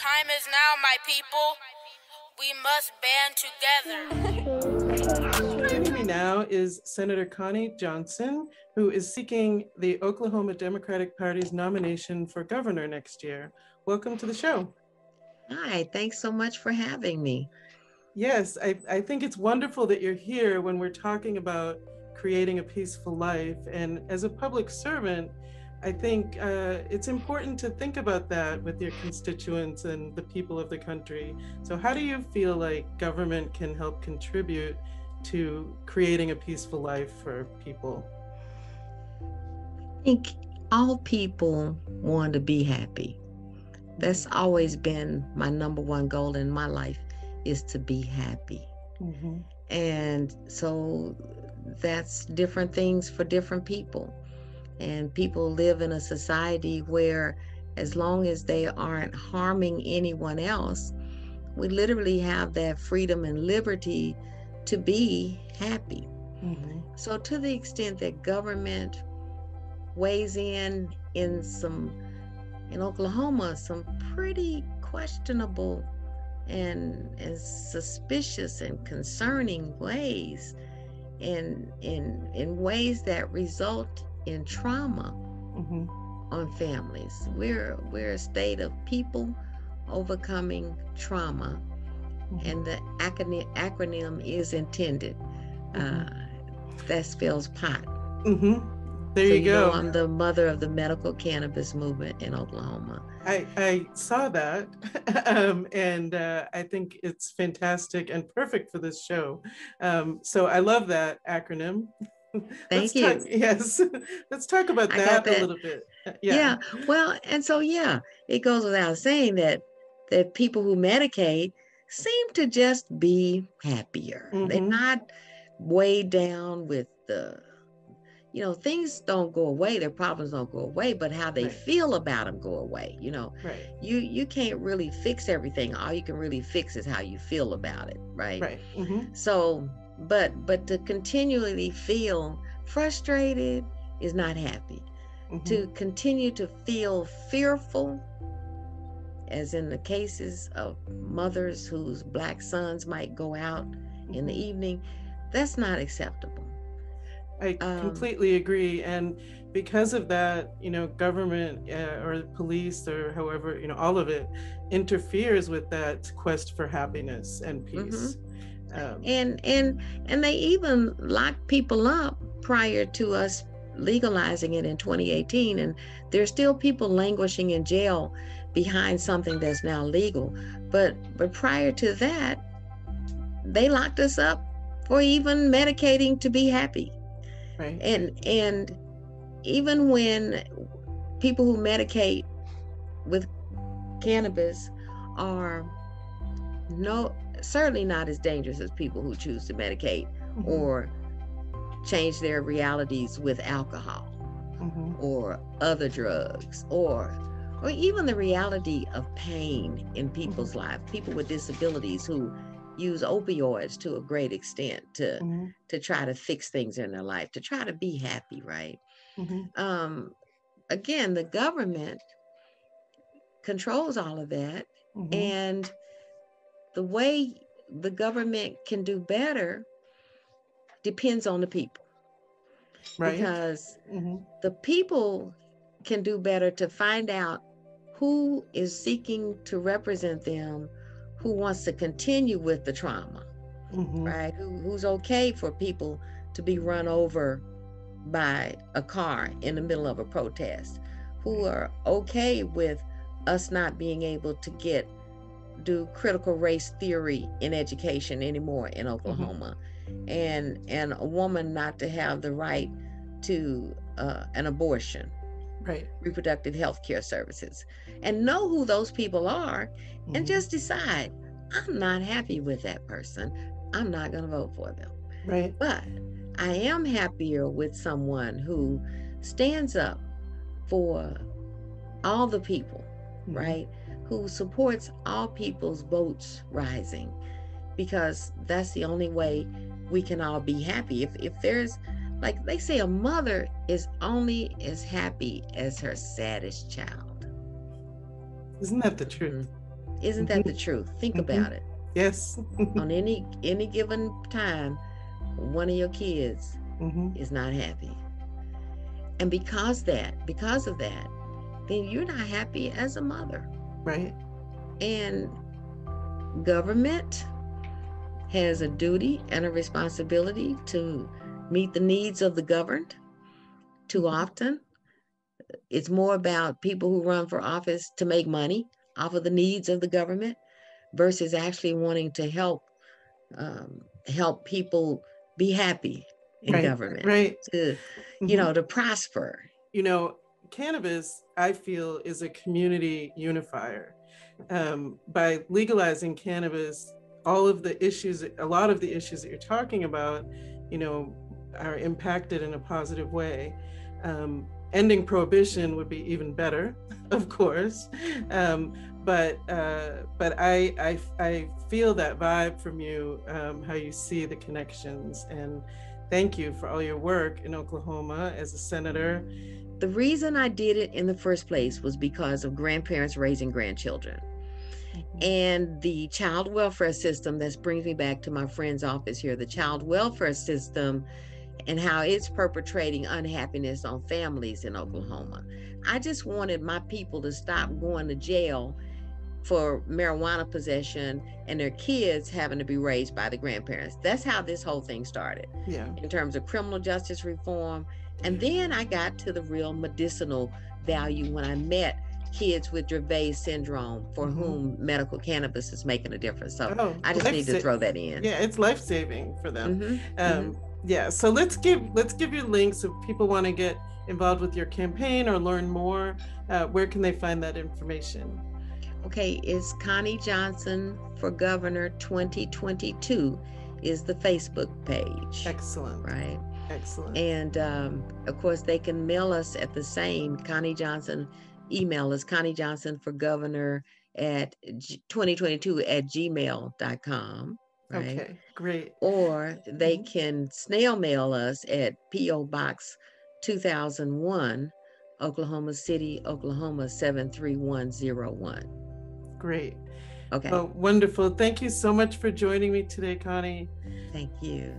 time is now, my people. We must band together. Joining me now is Senator Connie Johnson, who is seeking the Oklahoma Democratic Party's nomination for governor next year. Welcome to the show. Hi, thanks so much for having me. Yes, I think it's wonderful that you're here when we're talking about creating a peaceful life. And as a public servant, I think it's important to think about that with your constituents and the people of the country. So how do you feel like government can help contribute to creating a peaceful life for people? I think all people want to be happy. That's always been my number one goal in my life, is to be happy. Mm-hmm. And so that's different things for different people. And people live in a society where, as long as they aren't harming anyone else, we literally have that freedom and liberty to be happy. Mm-hmm. So to the extent that government weighs in Oklahoma, some pretty questionable and suspicious and concerning ways, in ways that result in trauma Mm-hmm. on families. We're a state of people overcoming trauma, Mm-hmm. and the acronym is intended. Mm-hmm. That spells POT. Mm-hmm. There So you go. I'm the mother of the medical cannabis movement in Oklahoma. I saw that, and I think it's fantastic and perfect for this show. So I love that acronym. Thank you. Yes, let's talk about that a little bit. Yeah. Well, and so it goes without saying that people who medicate seem to just be happier. Mm-hmm. They're not weighed down with things don't go away, their problems don't go away, but how they feel about them go away. Right. You can't really fix everything. All you can really fix is how you feel about it, right? Right. Mm-hmm. So, but to continually feel frustrated is not happy. Mm-hmm. To continue to feel fearful, as in the cases of mothers whose Black sons might go out in the evening, that's not acceptable. I completely agree. And because of that, government or police or however, all of it interferes with that quest for happiness and peace. Mm-hmm. And they even locked people up prior to us legalizing it in 2018. And there's still people languishing in jail behind something that's now legal. But prior to that, they locked us up for even medicating to be happy. Right. And even when people who medicate with cannabis are certainly not as dangerous as people who choose to medicate Mm-hmm. or change their realities with alcohol Mm-hmm. or other drugs, or even the reality of pain in people's Mm-hmm. lives. People with disabilities who use opioids to a great extent to try to fix things in their life, to try to be happy, right? Mm-hmm. Again, the government controls all of that. Mm-hmm. And the way the government can do better depends on the people. Right. Because Mm-hmm. the people can do better to find out who is seeking to represent them, who wants to continue with the trauma, Mm-hmm. right? Who's okay for people to be run over by a car in the middle of a protest, who are okay with us not being able to do critical race theory in education anymore in Oklahoma, and a woman not to have the right to an abortion, right? Reproductive health care services, and know who those people are, and just decide, I'm not happy with that person, I'm not going to vote for them. Right. But I am happier with someone who stands up for all the people, right? Who supports all people's votes rising, because that's the only way we can all be happy. If there's, like they say, a mother is only as happy as her saddest child. Isn't that the truth? Isn't that the truth? Think about it. Yes. On any given time, one of your kids is not happy. And because of that, then you're not happy as a mother. Right. And government has a duty and a responsibility to meet the needs of the governed. Too often, it's more about people who run for office to make money off of the needs of the government versus actually wanting to help people be happy in government, right. To to prosper. Cannabis, I feel, is a community unifier. By legalizing cannabis, a lot of the issues that you're talking about, are impacted in a positive way. Ending prohibition would be even better, of course. But I feel that vibe from you, how you see the connections, and thank you for all your work in Oklahoma as a senator. The reason I did it in the first place was because of grandparents raising grandchildren. And the child welfare system, that brings me back to my friend's office here, the child welfare system and how it's perpetrating unhappiness on families in Oklahoma. I just wanted my people to stop going to jail for marijuana possession and their kids having to be raised by the grandparents. That's how this whole thing started. Yeah. In terms of criminal justice reform. And then I got to the real medicinal value when I met kids with Dravet syndrome for whom medical cannabis is making a difference. So I just need to throw that in. Yeah, it's life-saving for them. Yeah, so let's give you links if people want to get involved with your campaign or learn more. Where can they find that information? Okay, it's Connie Johnson for Governor 2022 is the Facebook page. Excellent. Right. Excellent. And of course, they can mail us at the same Connie Johnson. Email us Connie Johnson for Governor at 2022@gmail.com. Right? Okay, great. Or they can snail mail us at P.O. Box 2001, Oklahoma City, Oklahoma 73101. Great. Okay. Well, wonderful. Thank you so much for joining me today, Connie. Thank you.